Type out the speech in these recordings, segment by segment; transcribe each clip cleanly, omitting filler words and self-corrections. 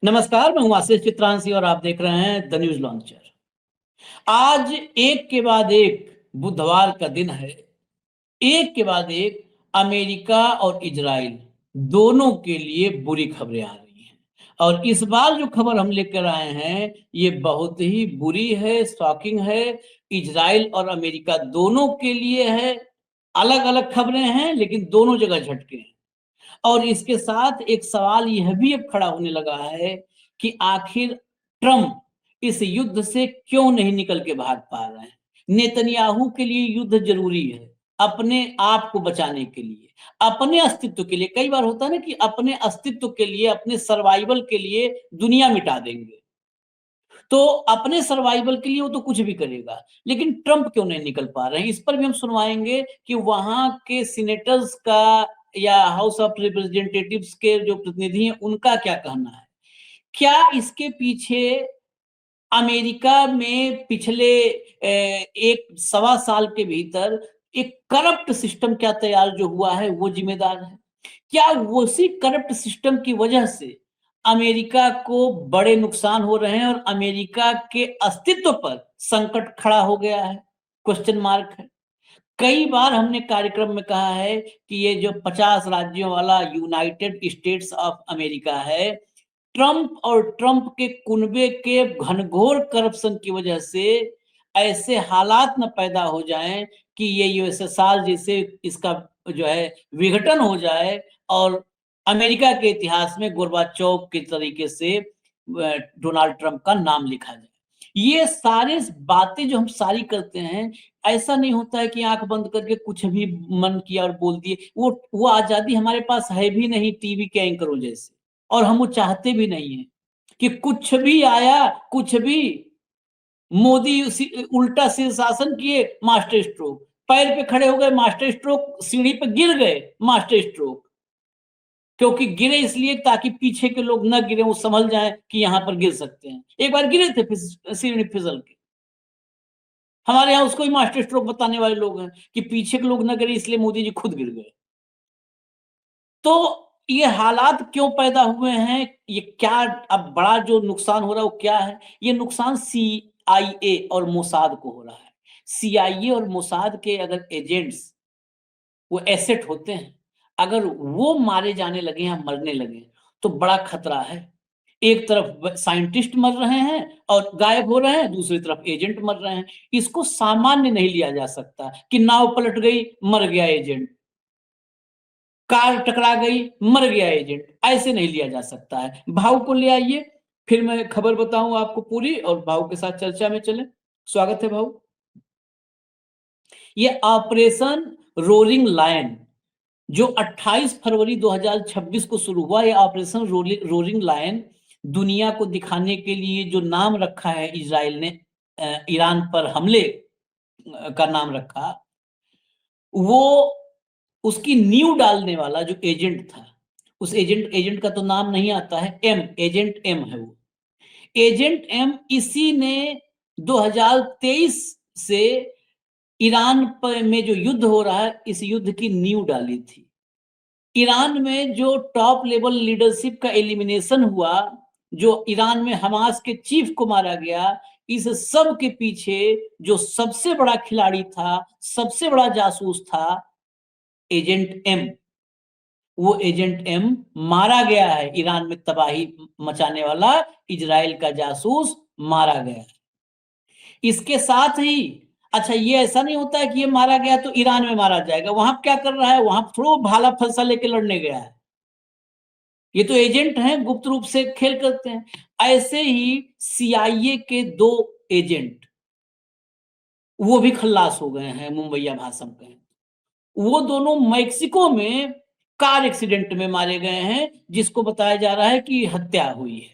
नमस्कार, मैं हूं आशीष चित्रांशी और आप देख रहे हैं द न्यूज लॉन्चर। आज एक के बाद एक बुधवार का दिन है। एक के बाद एक अमेरिका और इजराइल दोनों के लिए बुरी खबरें आ रही हैं। और इस बार जो खबर हम लेकर आए हैं ये बहुत ही बुरी है, शॉकिंग है। इजराइल और अमेरिका दोनों के लिए है। अलग अलग खबरें हैं लेकिन दोनों जगह झटके हैं। और इसके साथ एक सवाल यह भी अब खड़ा होने लगा है कि आखिर ट्रम्प इस युद्ध से क्यों नहीं निकल के भाग पा रहे हैं। नेतन्याहू के लिए युद्ध जरूरी है, अपने आप को बचाने के लिए, अपने अस्तित्व के लिए। कई बार होता है ना कि अपने अस्तित्व के लिए, अपने सर्वाइवल के लिए दुनिया मिटा देंगे। तो अपने सर्वाइवल के लिए वो तो कुछ भी करेगा, लेकिन ट्रंप क्यों नहीं निकल पा रहे हैं, इस पर भी हम सुनवाएंगे कि वहां के सीनेटर्स का या हाउस ऑफ रिप्रेजेंटेटिव्स के जो प्रतिनिधि हैं उनका क्या कहना है। क्या इसके पीछे अमेरिका में पिछले एक सवा साल के भीतर एक करप्ट सिस्टम क्या तैयार जो हुआ है वो जिम्मेदार है। क्या उसी करप्ट सिस्टम की वजह से अमेरिका को बड़े नुकसान हो रहे हैं और अमेरिका के अस्तित्व पर संकट खड़ा हो गया है, क्वेश्चन मार्क है। कई बार हमने कार्यक्रम में कहा है कि ये जो 50 राज्यों वाला यूनाइटेड स्टेट्स ऑफ अमेरिका है, ट्रंप और ट्रंप के कुनबे के घनघोर करप्शन की वजह से ऐसे हालात न पैदा हो जाएं कि ये यूएसएसआर जैसे इसका जो है विघटन हो जाए और अमेरिका के इतिहास में गोरबाचोव के तरीके से डोनाल्ड ट्रंप का नाम लिखा जाए। ये सारे बातें जो हम सारी करते हैं, ऐसा नहीं होता है कि आंख बंद करके कुछ भी मन किया और बोल दिए। वो आजादी हमारे पास है भी नहीं टीवी के एंकरों जैसे, और हम वो चाहते भी नहीं है कि कुछ भी आया कुछ भी। मोदी उल्टा शीर्षासन किए, मास्टर स्ट्रोक, पैर पे खड़े हो गए मास्टर स्ट्रोक, सीढ़ी पे गिर गए मास्टर स्ट्रोक। क्योंकि गिरे इसलिए ताकि पीछे के लोग न गिरे, वो समझ जाएं कि यहां पर गिर सकते हैं। एक बार गिरे थे सीढ़ी फिसल के। हमारे यहाँ उसको ही मास्टर स्ट्रोक बताने वाले लोग हैं कि पीछे के लोग न गिरे इसलिए मोदी जी खुद गिर गए। तो ये हालात क्यों पैदा हुए हैं, ये क्या अब बड़ा जो नुकसान हो रहा है वो क्या है। ये नुकसान सीआईए और मोसाद को हो रहा है। सीआईए और मोसाद के अगर एजेंट्स वो एसेट होते हैं, अगर वो मारे जाने लगे या मरने लगे तो बड़ा खतरा है। एक तरफ साइंटिस्ट मर रहे हैं और गायब हो रहे हैं, दूसरी तरफ एजेंट मर रहे हैं। इसको सामान्य नहीं लिया जा सकता कि नाव पलट गई मर गया एजेंट, कार टकरा गई मर गया एजेंट, ऐसे नहीं लिया जा सकता है। भाव को ले आइए, फिर मैं खबर बताऊं आपको पूरी और भाव के साथ चर्चा में चले। स्वागत है भाव। ये ऑपरेशन रोलिंग लायन जो 28 फरवरी 2026 को शुरू हुआ, ये ऑपरेशन रोलिंग लायन दुनिया को दिखाने के लिए जो नाम रखा है इजराइल ने, ईरान पर हमले का नाम रखा, वो उसकी नींव डालने वाला जो एजेंट था, उस एजेंट का तो नाम नहीं आता है, एजेंट एम है वो। एजेंट एम इसी ने 2023 से ईरान में जो युद्ध हो रहा है इस युद्ध की नींव डाली थी। ईरान में जो टॉप लेवल लीडरशिप का एलिमिनेशन हुआ, जो ईरान में हमास के चीफ को मारा गया, इस सब के पीछे जो सबसे बड़ा खिलाड़ी था, सबसे बड़ा जासूस था, एजेंट एम। वो एजेंट एम मारा गया है। ईरान में तबाही मचाने वाला इजराइल का जासूस मारा गया है। इसके साथ ही अच्छा, ये ऐसा नहीं होता है कि ये मारा गया तो ईरान में मारा जाएगा। वहां क्या कर रहा है, वहां थोड़ा भाला फंसा लेके लड़ने गया है। ये तो एजेंट हैं, गुप्त रूप से खेल करते हैं। ऐसे ही सीआईए के 2 एजेंट वो भी खल्लास हो गए हैं, मुंबईया भाषम के। वो दोनों मैक्सिको में कार एक्सीडेंट में मारे गए हैं, जिसको बताया जा रहा है कि हत्या हुई है।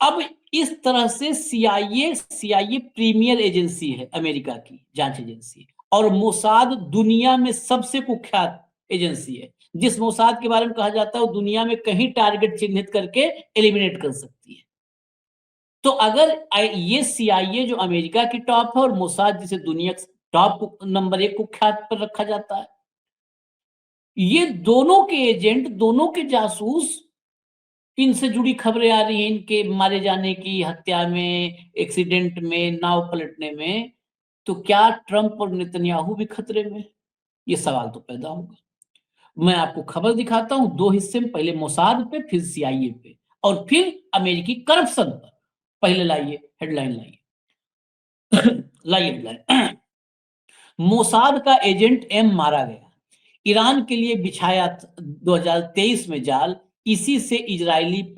अब इस तरह से सीआईए प्रीमियर एजेंसी है, अमेरिका की जांच एजेंसी, और मोसाद दुनिया में सबसे कुख्यात एजेंसी है। जिस मोसाद के बारे में कहा जाता है वो दुनिया में कहीं टारगेट चिन्हित करके एलिमिनेट कर सकती है। तो अगर ये सीआईए जो अमेरिका की टॉप है और मोसाद जिसे दुनिया टॉप नंबर 1 कुख्यात पर रखा जाता है, ये दोनों के एजेंट, दोनों के जासूस इनसे जुड़ी खबरें आ रही हैं, इनके मारे जाने की, हत्या में, एक्सीडेंट में, नाव पलटने में। तो क्या ट्रंप और नेतन्याहू भी खतरे में? ये सवाल तो पैदा होगा। मैं आपको खबर दिखाता हूं दो हिस्से में, पहले मोसाद पे, फिर सीआईए पे, और फिर अमेरिकी करप्शन पर। पहले लाइए हेडलाइन, लाइए लाइए हेडलाइन। मोसाद का एजेंट एम मारा गया, ईरान के लिए बिछाया 2023 में जाल, इसी से इजराइल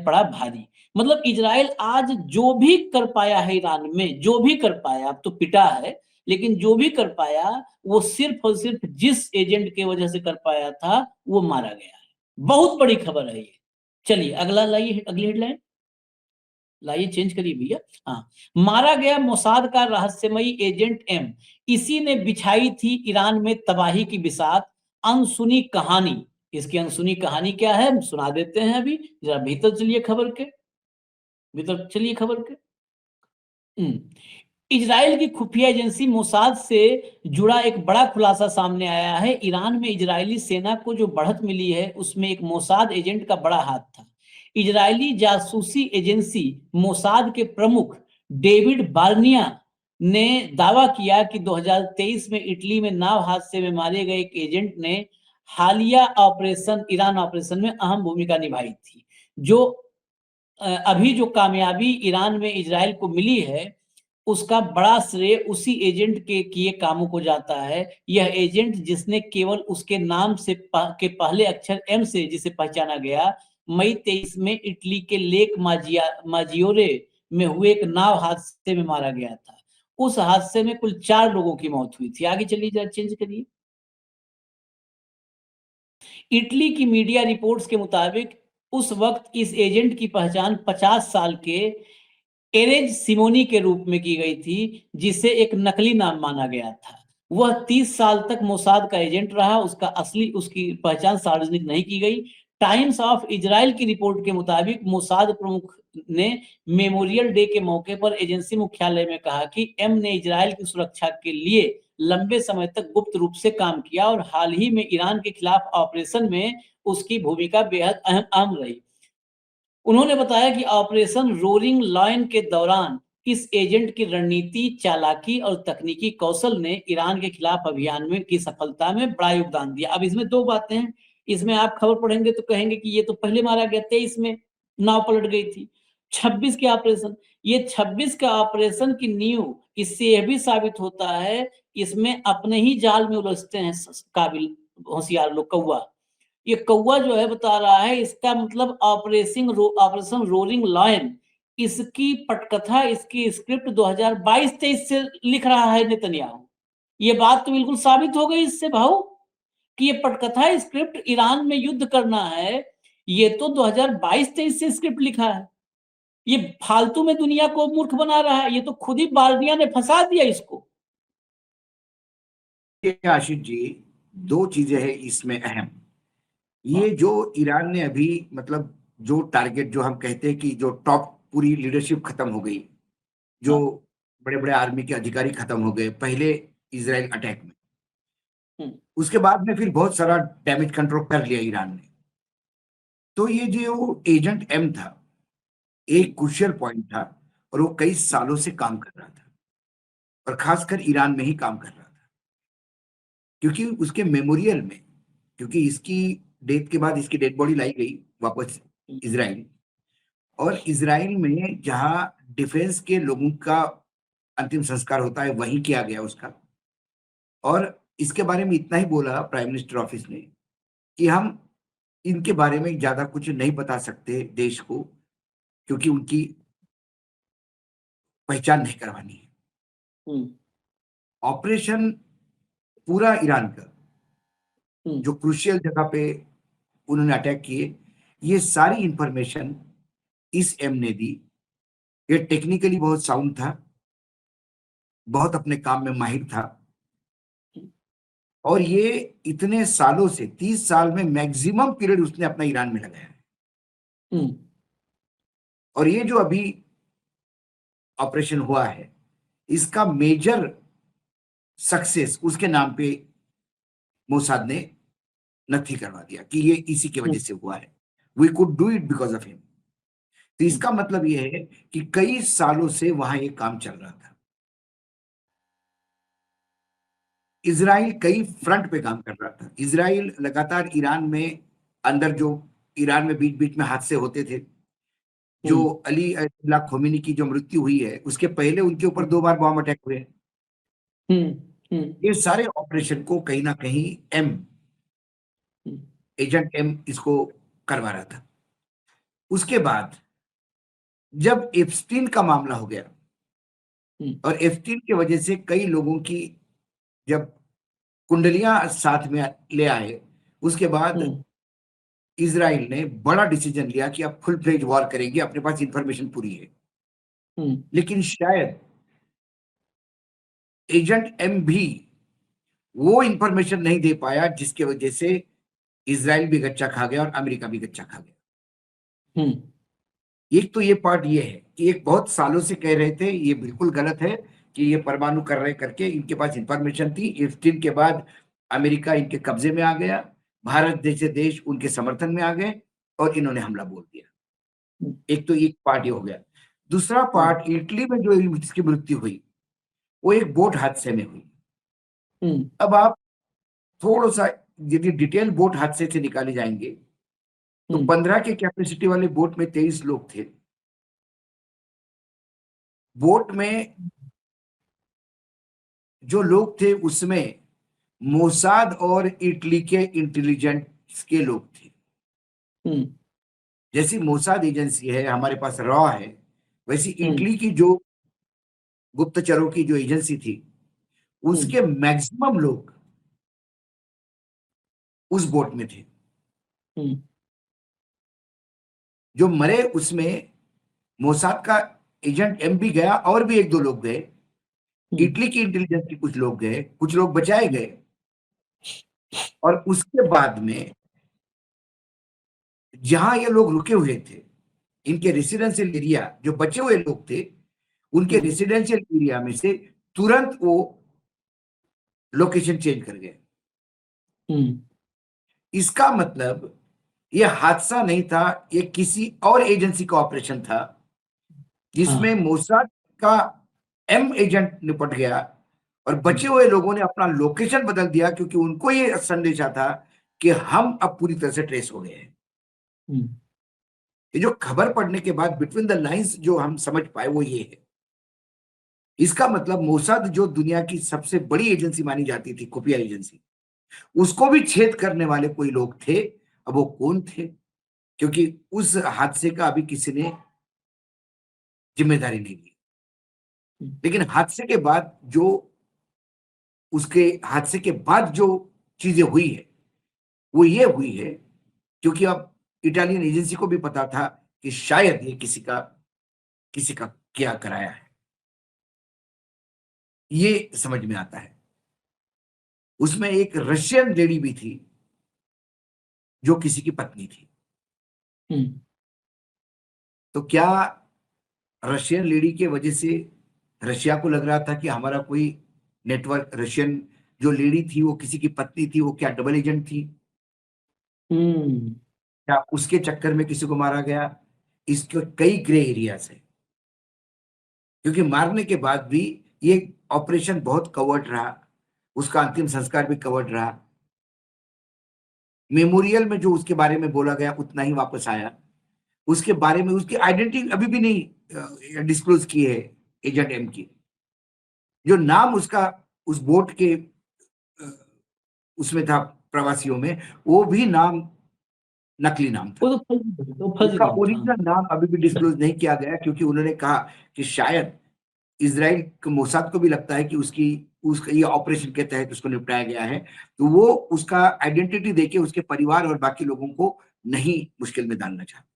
पड़ा भारी। मतलब इजराइल आज जो भी कर पाया है ईरान में, जो भी कर पाया, अब तो पिटा है, लेकिन जो भी कर पाया वो सिर्फ और सिर्फ जिस एजेंट के वजह से कर पाया था वो मारा गया है। बहुत बड़ी खबर है ये। चलिए अगला लाइए, अगली हेडलाइन लाइए, चेंज करिए भैया। हाँ, मारा गया मोसाद का रहस्यमयी एजेंट एम, इसी ने बिछाई थी ईरान में तबाही की बिसात। अनसुनी कहानी, इसकी अनसुनी कहानी क्या है सुना देते हैं अभी, जरा भीतर चलिए खबर के, भीतर चलिए खबर के। इजराइल की खुफिया एजेंसी मोसाद से जुड़ा एक बड़ा खुलासा सामने आया है। ईरान में इजरायली सेना को जो बढ़त मिली है उसमें एक मोसाद एजेंट का बड़ा हाथ था। इजरायली जासूसी एजेंसी मोसाद के प्रमुख डेविड बार्निया ने दावा किया कि 2023 में इटली में नाव हादसे में मारे गए एक एजेंट ने हालिया ऑपरेशन, ईरान ऑपरेशन में अहम भूमिका निभाई थी। जो अभी जो कामयाबी ईरान में इजराइल को मिली है उसका बड़ा श्रेय उसी एजेंट के किए कामों को जाता है। यह एजेंट जिसने केवल उसके नाम से के पहले अक्षर एम से जिसे पहचाना गया, मई 23 में इटली के लेक माजियोरे में हुए एक नाव हादसे में मारा गया था। उस हादसे में कुल 4 लोगों की मौत हुई थी। आगे चलिए, जरा चेंज करिए। इटली की मीडिया रिपोर्ट्स के मुताबिक उस वक्त इस एजेंट की पहचान 50 साल के एरेज सिमोनी के रूप में की गई थी, जिसे एक नकली नाम माना गया था। वह 30 साल तक मोसाद का एजेंट रहा, उसकी पहचान सार्वजनिक नहीं की गई। टाइम्स ऑफ इजराइल की रिपोर्ट के मुताबिक मोसाद प्रमुख ने मेमोरियल डे के मौके पर एजेंसी मुख्यालय में कहा कि एम ने इजराइल की सुरक्षा के लिए लंबे समय तक गुप्त रूप से काम किया और हाल ही में ईरान के खिलाफ ऑपरेशन में उसकी भूमिका बेहद अहम रही। उन्होंने बताया कि ऑपरेशन रोरिंग लॉयन के दौरान इस एजेंट की रणनीति, चालाकी और तकनीकी कौशल ने ईरान के खिलाफ अभियान में की सफलता में बड़ा योगदान दिया। अब इसमें दो बातें हैं, इसमें आप खबर पढ़ेंगे तो कहेंगे कि ये तो पहले मारा गया, 23 में नाव पलट गई थी। 26 के ऑपरेशन, ये 26 का ऑपरेशन की नींव इससे यह भी साबित होता है, इसमें अपने ही जाल में उलझते हैं काबिल होशियार लोग। कौवा, ये कौवा जो है बता रहा है, इसका मतलब ऑपरेशन रोलिंग लॉयन, इसकी पटकथा, इसकी स्क्रिप्ट 2022-23 से लिख रहा है नेतन्याहू। ये बात तो बिल्कुल साबित हो गई इससे भाऊ कि ये पटकथा स्क्रिप्ट ईरान में युद्ध करना है, ये तो 2022-23 से स्क्रिप्ट लिखा है। ये फालतू में दुनिया को मूर्ख बना रहा है, ये तो खुद ही बाल्डिया ने फंसा दिया इसको। आशीष जी, दो चीजें हैं इसमें अहम। ये जो ईरान ने अभी मतलब जो टारगेट, जो हम कहते हैं कि जो टॉप पूरी लीडरशिप खत्म हो गई, जो बड़े बड़े आर्मी के अधिकारी खत्म हो गए पहले इजराइल अटैक में, उसके बाद में फिर बहुत सारा डैमेज कंट्रोल कर लिया ईरान ने। तो ये जो एजेंट एम था एक क्रूशियल पॉइंट था, और वो कई सालों से काम कर रहा था और खासकर ईरान में ही काम कर रहा था, क्योंकि उसके मेमोरियल में, क्योंकि इसकी डेथ के बाद इसकी डेड बॉडी लाई गई वापस इजराइल, और इजराइल में जहां डिफेंस के लोगों का अंतिम संस्कार होता है वहीं किया गया उसका। और इसके बारे में इतना ही बोला प्राइम मिनिस्टर ऑफिस ने कि हम इनके बारे में ज्यादा कुछ नहीं बता सकते देश को, क्योंकि उनकी पहचान नहीं करवानी है। ऑपरेशन पूरा ईरान का जो क्रूशियल जगह पे उन्होंने अटैक किए, ये सारी इंफॉर्मेशन इस एम ने दी। ये टेक्निकली बहुत साउंड था, बहुत अपने काम में माहिर था, और ये इतने सालों से 30 साल में मैक्सिमम पीरियड उसने अपना ईरान में लगाया है। और ये जो अभी ऑपरेशन हुआ है, इसका मेजर सक्सेस उसके नाम पे मोसाद ने नथी करवा दिया कि ये इसी की वजह से हुआ है। We could do it because of him. तो इसका मतलब यह है कि कई सालों से वहां ये काम चल रहा था। इजराइल कई फ्रंट पे काम कर रहा था। इजराइल लगातार ईरान में अंदर, जो ईरान में बीच बीच में हादसे होते थे, जो अली अयतुल्लाह खोमेनी की जो मृत्यु हुई है उसके पहले उनके ऊपर 2 बार बॉम्ब अटैक हुए। ये सारे ऑपरेशन को कहीं ना कहीं एजेंट एम इसको करवा रहा था। उसके बाद जब एप्स्टीन का मामला हो गया और एप्स्टीन की वजह से कई लोगों की जब कुंडलियां साथ में ले आए, उसके बाद इजराइल ने बड़ा डिसीजन लिया कि अब फुल फ्लेज वॉर करेंगे, अपने पास इंफॉर्मेशन पूरी है। लेकिन शायद एजेंट एम भी वो इंफॉर्मेशन नहीं दे पाया जिसकी वजह से इजराइल भी गच्चा खा गया और अमेरिका भी गच्चा खा गया। एक तो ये पार्ट ये है कि एक बहुत सालों से कह रहे थे ये बिल्कुल गलत है कि ये परमाणु कर रहे करके, इनके पास इंफॉर्मेशन थी। एप्स्टीन के बाद अमेरिका इनके कब्जे में आ गया, भारत जैसे देश उनके समर्थन में आ गए और इन्होंने हमला बोल दिया। एक तो एक पार्ट ये हो गया। दूसरा पार्ट, इटली में जो इसकी मृत्यु हुई वो एक बोट हादसे में हुई। अब आप थोड़ा सा यदि डिटेल बोट हादसे से निकाले जाएंगे तो 15 के कैपेसिटी वाले बोट में 23 लोग थे। बोट में जो लोग थे उसमें मोसाद और इटली के इंटेलिजेंस के लोग थे। जैसी मोसाद एजेंसी है, हमारे पास रॉ है, वैसी इटली की जो गुप्तचरों की जो एजेंसी थी उसके मैक्सिमम लोग उस बोट में थे। जो मरे उसमें मोसाद का एजेंट एम भी गया और भी 1-2 लोग गए, इटली की इंटेलिजेंस के कुछ लोग गए, कुछ लोग बचाए गए। और उसके बाद में जहां ये लोग रुके हुए थे, इनके रेसिडेंशियल एरिया, जो बचे हुए लोग थे उनके रेसिडेंशियल एरिया में से तुरंत वो लोकेशन चेंज कर गए। इसका मतलब ये हादसा नहीं था, ये किसी और एजेंसी का ऑपरेशन था जिसमें मोसाद का एम एजेंट निपट गया और बचे हुए लोगों ने अपना लोकेशन बदल दिया क्योंकि उनको ये संदेशा था कि हम अब पूरी तरह से ट्रेस हो गए हैं। ये जो खबर पढ़ने के बाद बिटवीन द लाइंस जो हम समझ पाए वो ये है। इसका मतलब मोसाद जो दुनिया की सबसे बड़ी एजेंसी मानी जाती थी, खुफिया एजेंसी, उसको भी छेद करने वाले कोई लोग थे। अब वो कौन थे, क्योंकि उस हादसे का अभी किसी ने जिम्मेदारी नहीं ली। लेकिन हादसे के बाद जो, उसके हादसे के बाद जो चीजें हुई है वो ये हुई है क्योंकि अब इटालियन एजेंसी को भी पता था कि शायद ये किसी का क्या कराया है, ये समझ में आता है। उसमें एक रशियन लेडी भी थी जो किसी की पत्नी थी। तो क्या रशियन लेडी के वजह से रशिया को लग रहा था कि हमारा कोई नेटवर्क, रशियन जो लेडी थी वो किसी की पत्नी थी, वो क्या डबल एजेंट थी? क्या उसके चक्कर में किसी को मारा गया? इसके कई ग्रे एरियाज है, क्योंकि मारने के बाद भी ये ऑपरेशन बहुत कवर्ड रहा, उसका अंतिम संस्कार भी कवर्ड रहा। मेमोरियल में जो उसके बारे में बोला गया उतना ही वापस आया। उसके बारे में उसकी आइडेंटिटी अभी भी नहीं डिस्क्लोज की है एजेंट एम की। जो नाम उसका उस बोट के उसमें था प्रवासियों में, वो भी नाम नकली नाम था। उसका ओरिजिनल नाम अभी भी डिस्क्लोज नहीं किया गया क्योंकि उन्होंने कहा कि शायद इजराइल के मोसाद को भी लगता है कि उसका ये ऑपरेशन के तहत उसको निपटाया गया है, तो वो उसका आइडेंटिटी देके उसके परिवार और बाकी लोगों को नहीं मुश्किल में डालना चाहता।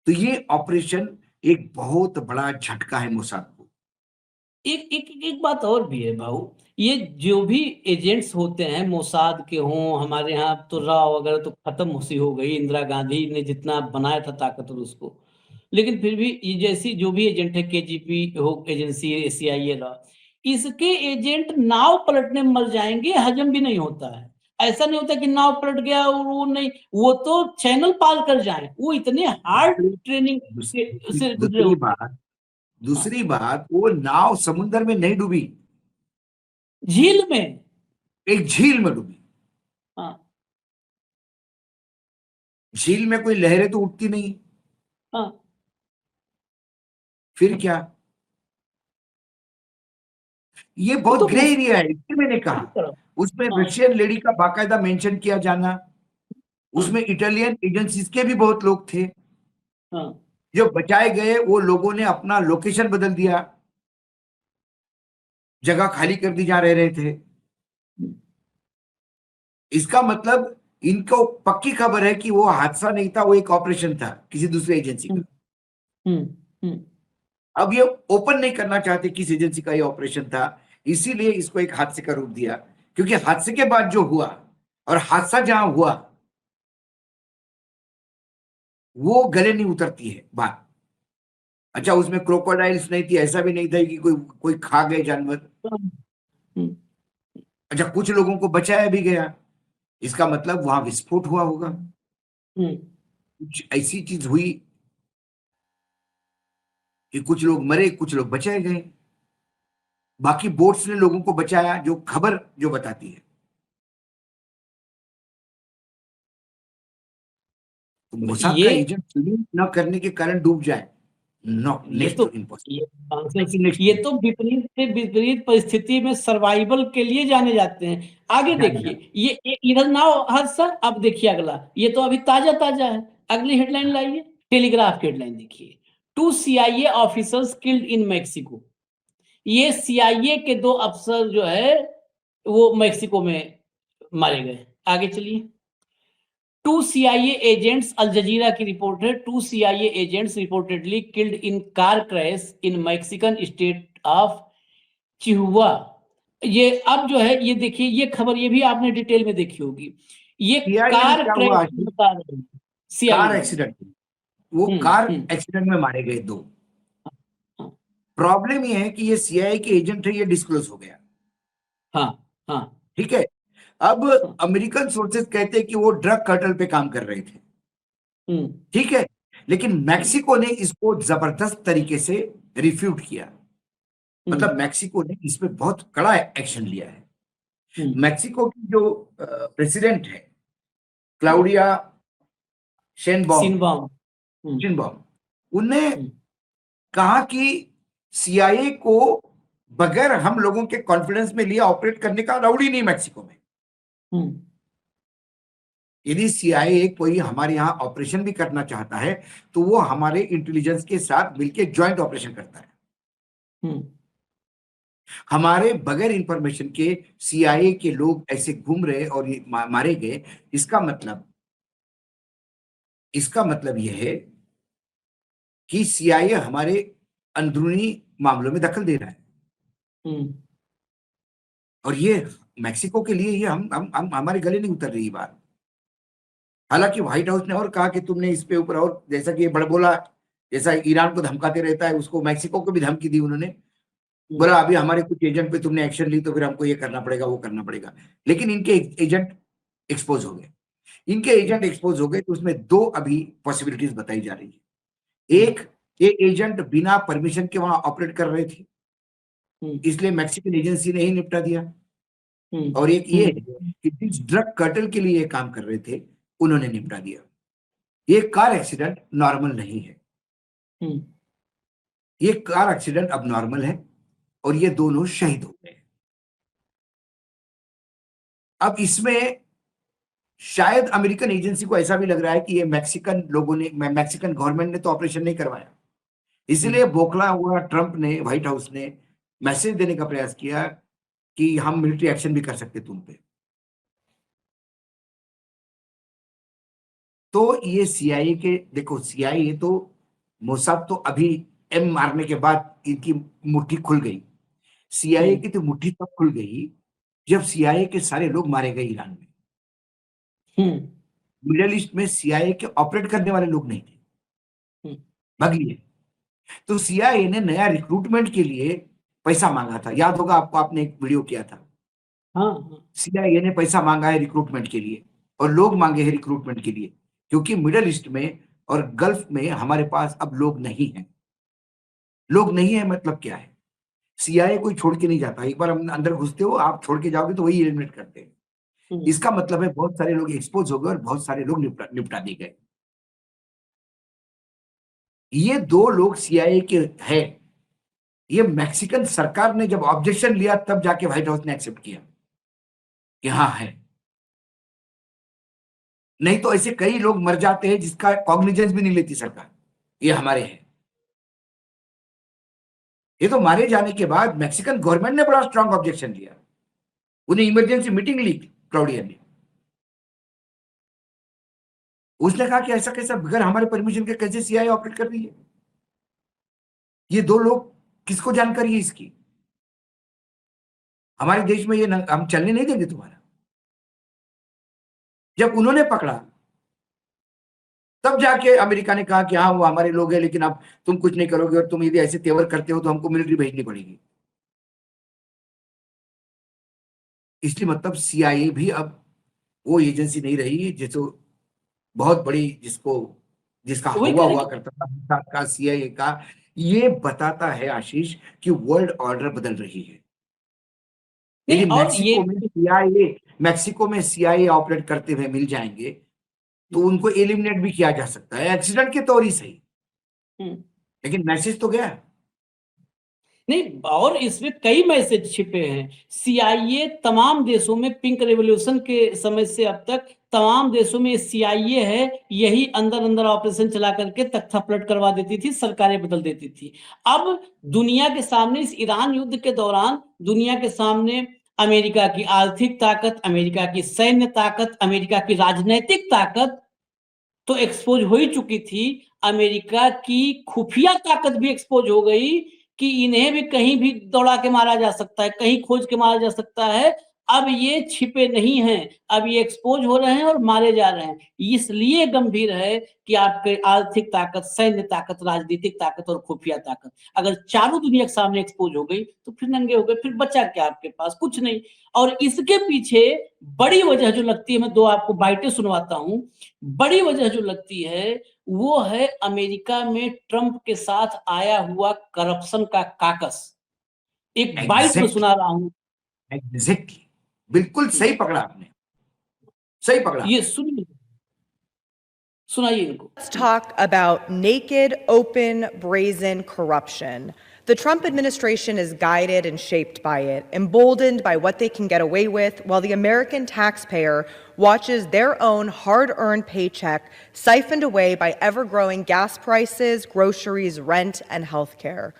तो ये ऑपरेशन एक बहुत बड़ा झटका है मोसाद को। एक बात और भी है भाऊ, ये जो भी एजेंट्स होते हैं मोसाद के हों, हमारे यहाँ तो राव वगैरह तो खत्म सी हो गई, इंदिरा गांधी ने जितना बनाया था ताकतवर उसको, लेकिन फिर भी ये जैसी जो भी एजेंट है, केजीपी हो एजेंसी, CIA रहा, इसके एजेंट नाव पलटने में मर जाएंगे, हजम भी नहीं होता है। ऐसा नहीं होता कि नाव पलट गया और वो नहीं, वो तो चैनल पार कर जाए, वो इतने हार्ड ट्रेनिंग से गुजरे दूसरी होते हैं। बात दूसरी बात, वो नाव समुद्र में नहीं डूबी, झील में। एक झील में डूबी। हाँ झील में कोई लहरें तो उठती नहीं, हाँ। फिर क्या? ये वो बहुत तो ग्रे उस एरिया है, इसलिए मैंने कहा। तरफ। उसमें हाँ रशियन लेडी का बाकायदा मेंशन किया जाना, हाँ उसमें इटालियन एजेंसीज के भी बहुत लोग थे। हाँ। जो बचाए गए वो लोगों ने अपना लोकेशन बदल दिया, जगह खाली कर दी जहां रह रहे थे। इसका मतलब इनको पक्की खबर है कि वो हादसा नहीं था, वो एक ऑपरेशन था किसी दूसरे एजेंसी हम्म का। हम्म हम्म अब ये ओपन नहीं करना चाहते किस एजेंसी का ये ऑपरेशन था, इसीलिए इसको एक हादसे का रूप दिया। क्योंकि हादसे के बाद जो हुआ, और हादसा जहां हुआ, वो गले नहीं उतरती है बात। अच्छा, उसमें क्रोकोडाइल्स नहीं थी, ऐसा भी नहीं था कि कोई कोई खा गए जानवर। हम्म अच्छा, कुछ लोगों को बचाया भी गया, इसका मतलब वहां विस्फोट हुआ होगा, हम्म। कुछ ऐसी चीज हुई कि कुछ लोग मरे, कुछ लोग बचाए गए। बाकी बोट्स ने लोगों को बचाया, जो खबर जो बताती है। तो मोसाद का ये एजेंट स्विमिंग न करने के कारण डूब जाए, नो, ये नेक्स्ट तो टू इम्पॉसिबल। ये नेक्स्ट ये तो विपरीत से विपरीत परिस्थिति में सर्वाइवल के लिए जाने जाते हैं। आगे जाने जाते। देखिए, ये इधर नाव हादसा, अब देखिए अगला, ये तो अभी ताजा ताजा है। अगली हेडलाइन लाइए, टेलीग्राफ की हेडलाइन देखिए। 2 CIA officers killed in Mexico. ये CIA के 2 अफसर जो है वो मेक्सिको में मारे गए। आगे चलिए। 2 CIA agents, अल जजीरा की रिपोर्ट है, 2 CIA agents reportedly killed in car crash in Mexican state of चिहुआ। ये अब जो है, ये देखिए, ये खबर ये भी आपने डिटेल में देखी होगी। ये सीआईए में कार क्या क्रैश हुआ की आशीष? बता रहे हैं कार CIA वाले। एक्सीडेंट, वो कार हम्म। एक्सीडेंट में मारे गए दो। हाँ प्रॉब्लम ये है कि ये सीआईए के एजेंट है, ये डिस्क्लोज हो गया। हाँ हाँ ठीक है। अब हाँ। अमेरिकन सोर्सेज कहते हैं कि वो ड्रग कार्टेल पे काम कर रहे थे। हम्म ठीक है। लेकिन हम्म मैक्सिको ने इसको जबरदस्त तरीके से रिफ्यूट किया। हम्म मतलब मैक्सिको ने इस पे बहुत कड़ा एक्शन लिया है। हम्म मैक्सिको की जो प्रेसिडेंट है, क्लाउडिया शेनबॉम सिनबॉम। हम्म शेनबॉम, उनने हम्म कहा कि सीआईए को बगैर हम लोगों के कॉन्फिडेंस में लिए ऑपरेट करने का अलाउड ही नहीं मैक्सिको में। हम्म यदि सीआईए कोई हमारे यहाँ ऑपरेशन भी करना चाहता है, तो वो हमारे इंटेलिजेंस के साथ मिलकर ज्वाइंट ऑपरेशन करता है। हम्म हमारे बगैर इंफॉर्मेशन के सीआईए के लोग ऐसे घूम रहे और ये मारे गए। इसका मतलब इसका मतलब यह है कि सीआईए हमारे अंदरूनी मामलों में दखल दे रहा है। हम्म और ये मैक्सिको के लिए ये हम हमारे गले नहीं उतर रही बात। हालांकि व्हाइट हाउस ने और कहा कि तुमने इस पे ऊपर, और जैसा कि ये बड़बोला, जैसा ईरान को धमकाते रहता है, उसको मैक्सिको को भी धमकी दी उन्होंने। बोला अभी हमारे कुछ एजेंट पे तुमने एक्शन ली तो फिर हमको ये करना पड़ेगा, वो करना पड़ेगा। लेकिन इनके एजेंट एक्सपोज हो गए। इनके एजेंट एक्सपोज हो गए, तो उसमें दो अभी पॉसिबिलिटीज बताई जा रही है। एक, ये एजेंट बिना परमिशन के वहां ऑपरेट कर रहे थे, इसलिए मैक्सिकन एजेंसी ने ही निपटा दिया। और एक ये है कि जिस ड्रग कार्टेल के लिए ये काम कर रहे थे, उन्होंने निपटा दिया। ये कार एक्सीडेंट नॉर्मल नहीं है, ये कार एक्सीडेंट अब नॉर्मल है, और ये दोनों शहीद हो गए। अब इसमें शायद अमेरिकन एजेंसी को ऐसा भी लग रहा है कि ये मैक्सिकन लोगों ने, मैक्सिकन गवर्नमेंट ने तो ऑपरेशन नहीं करवाया, इसलिए बोखला हुआ ट्रंप ने, व्हाइट हाउस ने मैसेज देने का प्रयास किया कि हम मिलिट्री एक्शन भी कर सकते तुम पे। तो ये सीआईए के, देखो सीआईए तो, मोसाद तो अभी एम मारने के बाद इनकी मुट्ठी खुल गई। सीआईए की तो मुट्ठी तब खुल गई जब सीआईए के सारे लोग मारे गए ईरान में। मिडिल ईस्ट में सीआईए के ऑपरेट करने वाले लोग नहीं थे, भाग लिए। तो सीआईए ने नया रिक्रूटमेंट के लिए पैसा मांगा था, याद होगा आपको, आपने एक वीडियो किया था। हाँ। CIA ने पैसा मांगा है रिक्रूटमेंट के लिए और लोग मांगे हैं रिक्रूटमेंट के लिए, क्योंकि मिडल ईस्ट में और गल्फ में हमारे पास अब लोग नहीं हैं। लोग नहीं है मतलब क्या है? CIA कोई छोड़ के नहीं जाता। एक बार हम अंदर घुसते हो, आप छोड़ के जाओगे तो वही एलिमिनेट करते हैं। इसका मतलब है बहुत सारे लोग एक्सपोज हो गए और बहुत सारे लोग निपटा दिए गए। ये 2 लोग CIA के हैं। ये मैक्सिकन सरकार ने जब ऑब्जेक्शन लिया तब जाके व्हाइट हाउस ने एक्सेप्ट किया कि हाँ है। नहीं तो ऐसे कई लोग मर जाते हैं जिसका कॉग्निजेंस भी नहीं लेती सरकार, ये हमारे हैं। ये तो मारे जाने के बाद मैक्सिकन गवर्नमेंट ने बड़ा स्ट्रांग ऑब्जेक्शन लिया, उन्हें इमरजेंसी मीटिंग ली क्लाउडिया ने। उसने कहा कि ऐसा कैसा बगैर हमारे परमिशन के कैसे CIA ऑपरेट कर रही है? ये 2 लोग, किसको जानकारी है इसकी? हमारे देश में ये हम चलने नहीं देंगे तुम्हारा। जब उन्होंने पकड़ा तब जाके अमेरिका ने कहा कि हाँ वो हमारे लोग हैं, लेकिन अब तुम कुछ नहीं करोगे और तुम यदि ऐसे तेवर करते हो तो हमको मिलिट्री भेजनी पड़ेगी। इसलिए मतलब CIA भी अब वो एजेंसी नहीं रही है जिसको बहुत बड़ी, जिसका वही हवा कह रहे हुआ कि करता था मोसाद का, CIA का। ये बताता है आशीष कि वर्ल्ड ऑर्डर बदल रही है। नहीं, यदि और ये मैक्सिको में CIA ऑपरेट करते हुए मिल जाएंगे तो उनको एलिमिनेट भी किया जा सकता है, एक्सीडेंट के तौर ही सही, हम्म, लेकिन मैसेज तो गया। नहीं, और इसमें कई मैसेज छिपे हैं। CIA तमाम देशों में पिंक रेवोल्यूशन के समय से अब तक तमाम देशों में CIA है, यही अंदर अंदर ऑपरेशन चला करके तख्ता पलट करवा देती थी, सरकारें बदल देती थी। अब दुनिया के सामने इस ईरान युद्ध के दौरान दुनिया के सामने अमेरिका की आर्थिक ताकत, अमेरिका की सैन्य ताकत, अमेरिका की राजनैतिक ताकत तो एक्सपोज हो ही चुकी थी। अमेरिका की खुफिया ताकत भी एक्सपोज हो गई कि इन्हें भी कहीं भी दौड़ा के मारा जा सकता है, कहीं खोज के मारा जा सकता है। अब ये छिपे नहीं हैं, अब ये एक्सपोज हो रहे हैं और मारे जा रहे हैं। इसलिए गंभीर है कि आपके आर्थिक ताकत, सैन्य ताकत, राजनीतिक ताकत और खुफिया ताकत अगर चारों दुनिया के सामने एक्सपोज हो गई तो फिर नंगे हो गए, फिर बचा क्या आपके पास? कुछ नहीं। और इसके पीछे बड़ी वजह जो लगती है, मैं 2 आपको बाइटें सुनवाता हूं। बड़ी वजह जो लगती है वो है अमेरिका में ट्रंप के साथ आया हुआ करप्शन का काकस। एक बाइट में एग्जैक्ट सुना रहा हूं, एग्जैक्टली, बिल्कुल सही पकड़ा आपने, सही पकड़ा ये आपने। सुनिए, सुनाइए इनको। Let's talk about naked, open, brazen corruption. The Trump administration is guided and shaped by it, emboldened by what they can get away with, while the American taxpayer watches their own hard-earned paycheck siphoned away by ever-growing gas prices, groceries, rent, and healthcare.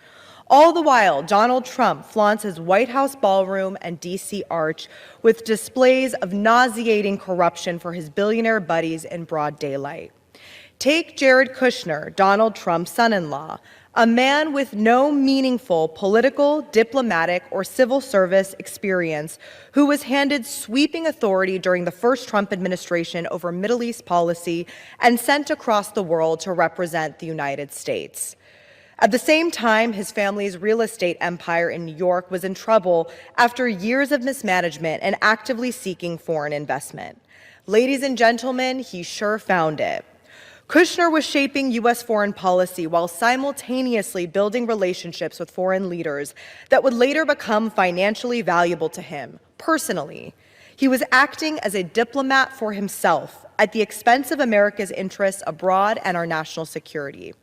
All the while, Donald Trump flaunts his White House ballroom and D.C. arch with displays of nauseating corruption for his billionaire buddies in broad daylight. Take Jared Kushner, Donald Trump's son-in-law, a man with no meaningful political, diplomatic, or civil service experience who was handed sweeping authority during the first Trump administration over Middle East policy and sent across the world to represent the United States. At the same time, his family's real estate empire in New York was in trouble after years of mismanagement and actively seeking foreign investment. Ladies and gentlemen, he sure found it. Kushner was shaping U.S. foreign policy while simultaneously building relationships with foreign leaders that would later become financially valuable to him, personally. He was acting as a diplomat for himself at the expense of America's interests abroad and our national security.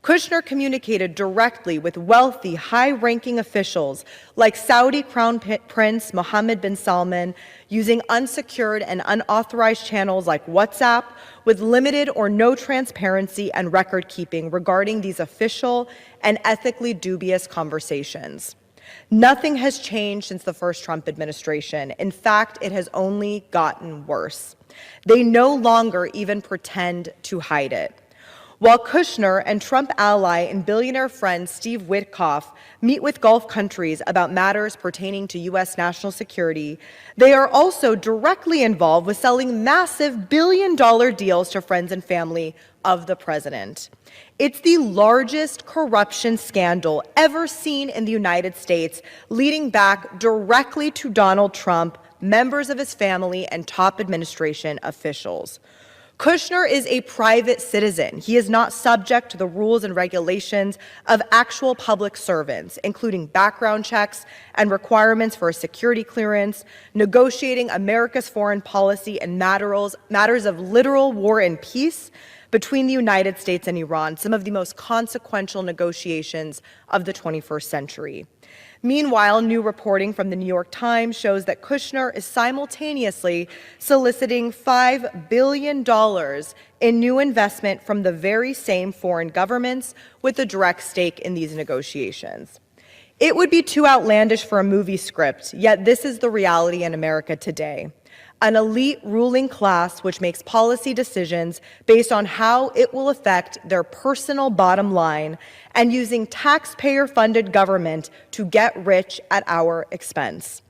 Kushner communicated directly with wealthy, high-ranking officials like Saudi Crown Prince Mohammed bin Salman, using unsecured and unauthorized channels like WhatsApp, with limited or no transparency and record-keeping regarding these official and ethically dubious conversations. Nothing has changed since the first Trump administration. In fact, it has only gotten worse. They no longer even pretend to hide it. While Kushner and Trump ally and billionaire friend Steve Witkoff meet with Gulf countries about matters pertaining to U.S. national security, they are also directly involved with selling massive billion-dollar deals to friends and family, of the president. It's the largest corruption scandal ever seen in the United States, leading back directly to Donald Trump, members of his family, and top administration officials. Kushner is a private citizen. He is not subject to the rules and regulations of actual public servants, including background checks and requirements for a security clearance, negotiating America's foreign policy and matters of literal war and peace between the United States and Iran, some of the most consequential negotiations of the 21st century. Meanwhile, new reporting from the New York Times shows that Kushner is simultaneously soliciting $5 billion in new investment from the very same foreign governments with a direct stake in these negotiations. It would be too outlandish for a movie script, yet this is the reality in America today. An elite ruling class which makes policy decisions based on how it will affect their personal bottom line and using taxpayer-funded government to get rich at our expense.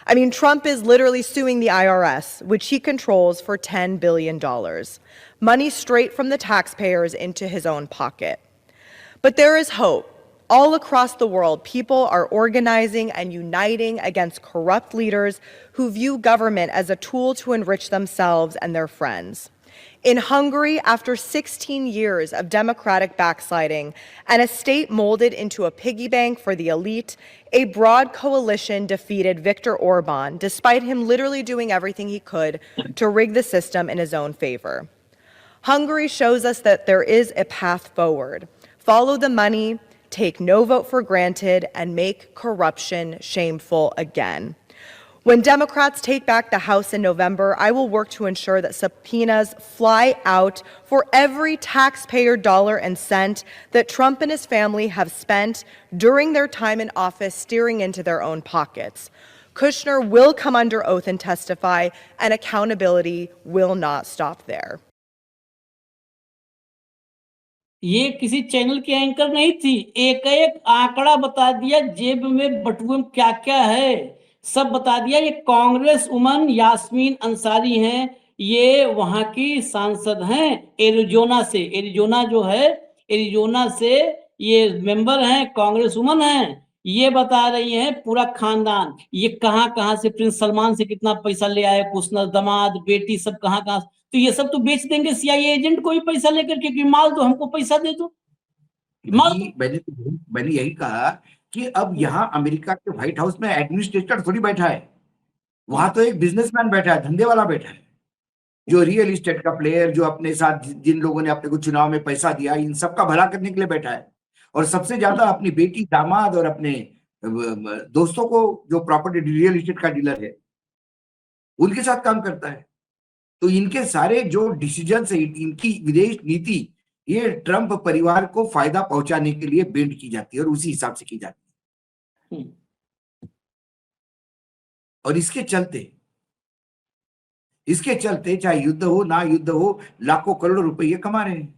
I mean, Trump is literally suing the IRS, which he controls, for $10 billion. Money straight from the taxpayers into his own pocket. But there is hope. All across the world, people are organizing and uniting against corrupt leaders who view government as a tool to enrich themselves and their friends. In Hungary, after 16 years of democratic backsliding and a state molded into a piggy bank for the elite, a broad coalition defeated Viktor Orban, despite him literally doing everything he could to rig the system in his own favor. Hungary shows us that there is a path forward. Follow the money, take no vote for granted, and make corruption shameful again. When Democrats take back the House in November, I will work to ensure that subpoenas fly out for every taxpayer dollar and cent that Trump and his family have spent during their time in office steering into their own pockets. Kushner will come under oath and testify, and accountability will not stop there. ये किसी channel की anchor नहीं थी, एक एक आंकड़ा बता दिया, जेब में बटुए में क्या क्या है सब बता दिया। ये कांग्रेस वुमन यास्मीन अंसारी हैं, ये वहां की सांसद हैं एरिजोना से। एरिजोना जो है, एरिजोना से ये मेंबर हैं, कांग्रेस वुमन हैं। ये बता रही हैं पूरा खानदान, ये कहां से प्रिंस सलमान से कितना पैसा ले आए, कुशनर दामाद बेटी सब कहां तो ये सब तो बेच देंगे सीआईए एजेंट को ही पैसा लेकर के कि माल दो, हमको पैसा दे दो। मैंने यही कहा कि अब यहाँ अमेरिका के व्हाइट हाउस में एडमिनिस्ट्रेटर थोड़ी बैठा है, वहां तो एक बिजनेसमैन बैठा है, धंधे वाला बैठा है, जो रियल एस्टेट का प्लेयर, जो अपने साथ जिन लोगों ने अपने को चुनाव में पैसा दिया, इन सबका भला करने के लिए बैठा है। और सबसे ज्यादा अपनी बेटी, दामाद और अपने दोस्तों को, जो प्रॉपर्टी रियल एस्टेट का डीलर है, उनके साथ काम करता है। तो इनके सारे जो डिसीजन है, इनकी विदेश नीति, ये ट्रंप परिवार को फायदा पहुंचाने के लिए बेंड की जाती है और उसी हिसाब से की जाती है। और इसके चलते चाहे युद्ध हो ना युद्ध हो, लाखों करोड़ों रुपए कमा रहे हैं।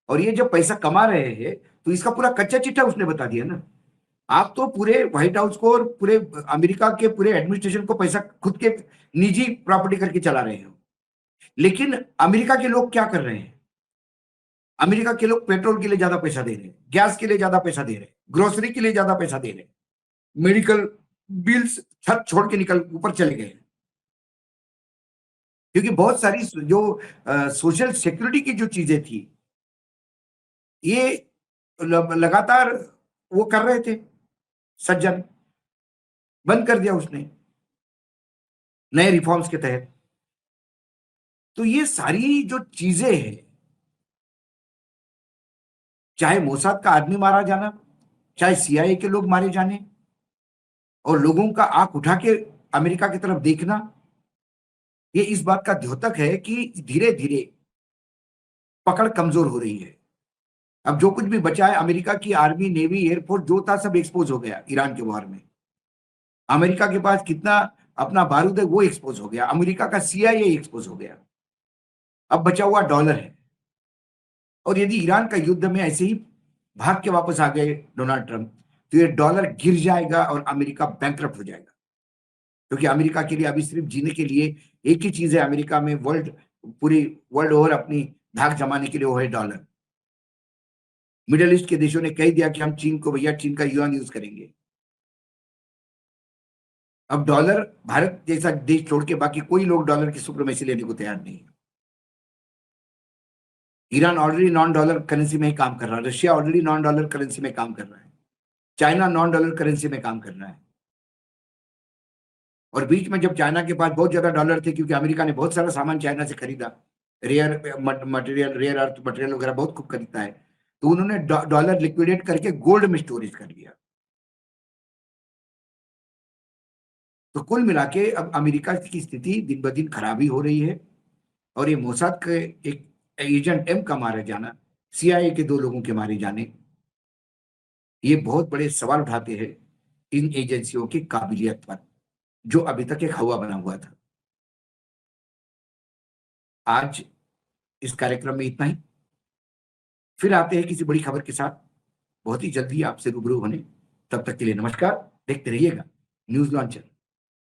और ये जब पैसा कमा रहे हैं तो इसका पूरा कच्चा चिट्ठा उसने बता दिया ना। आप तो पूरे व्हाइट हाउस को और पूरे अमेरिका के पूरे एडमिनिस्ट्रेशन को पैसा खुद के निजी प्रॉपर्टी करके चला रहे हो। लेकिन अमेरिका के लोग क्या कर रहे हैं? अमेरिका के लोग पेट्रोल के लिए ज्यादा पैसा दे रहे हैं, गैस के लिए ज्यादा पैसा दे रहे हैं, ग्रोसरी के लिए ज्यादा पैसा दे रहे हैं, मेडिकल बिल्स छत छोड़ के निकल ऊपर चले गए। क्योंकि बहुत सारी जो सोशल सिक्योरिटी की जो चीजें थी, ये लगातार वो कर रहे थे, सज्जन बंद कर दिया उसने नए रिफॉर्म्स के तहत। तो ये सारी जो चीजें हैं, चाहे मोसाद का आदमी मारा जाना, चाहे सीआईए के लोग मारे जाने, और लोगों का आंख उठा के अमेरिका की तरफ देखना, ये इस बात का द्योतक है कि धीरे धीरे पकड़ कमजोर हो रही है। अब जो कुछ भी बचा है, अमेरिका की आर्मी, नेवी, एयरफोर्स जो था सब एक्सपोज हो गया ईरान के वॉर में। अमेरिका के पास कितना अपना बारूद है वो एक्सपोज हो गया, अमेरिका का सीआईए एक्सपोज हो गया। अब बचा हुआ डॉलर है। और यदि ईरान का युद्ध में ऐसे ही भाग के वापस आ गए डोनाल्ड ट्रंप, तो ये डॉलर गिर जाएगा और अमेरिका बैंकरप्ट हो जाएगा। क्योंकि अमेरिका के लिए अभी सिर्फ जीने के लिए एक ही चीज है अमेरिका में, वर्ल्ड पूरी वर्ल्ड ओवर अपनी धाक जमाने के लिए वो है डॉलर। मिडिल ईस्ट के देशों ने कह दिया कि हम चीन को, भैया चीन का युआन यूज करेंगे। अब डॉलर, भारत जैसा देश छोड़ के बाकी कोई लोग डॉलर की सुप्रीमेसी लेने को तैयार नहीं है। Iran already non dollar currency में ही काम कर रहा है, Russia already non dollar currency में काम कर रहा है, चाइना नॉन डॉलर करेंसी में काम कर रहा है। और बीच में जब चाइना के पास बहुत ज्यादा डॉलर थे, क्योंकि अमेरिका ने बहुत सारा सामान चाइना से खरीदा, rare material, rare earth material वगैरह बहुत खूब खरीदता है, तो उन्होंने डॉलर लिक्विडेट करके गोल्ड में स्टोरेज कर लिया। तो कुल मिला के अब अमेरिका की स्थिति दिन ब दिन खराब ही हो रही है। और ये मोसाद के एक एजेंट एम का मारे जाना, CIA के 2 लोगों के मारे जाने, ये बहुत बड़े सवाल उठाते हैं इन एजेंसियों की काबिलियत पर, जो अभी तक एक हवा बना हुआ था। आज इस कार्यक्रम में इतना ही, फिर आते हैं किसी बड़ी खबर के साथ बहुत ही जल्दी आपसे रूबरू होने। तब तक के लिए नमस्कार, देखते रहिएगा न्यूज लॉन्चर।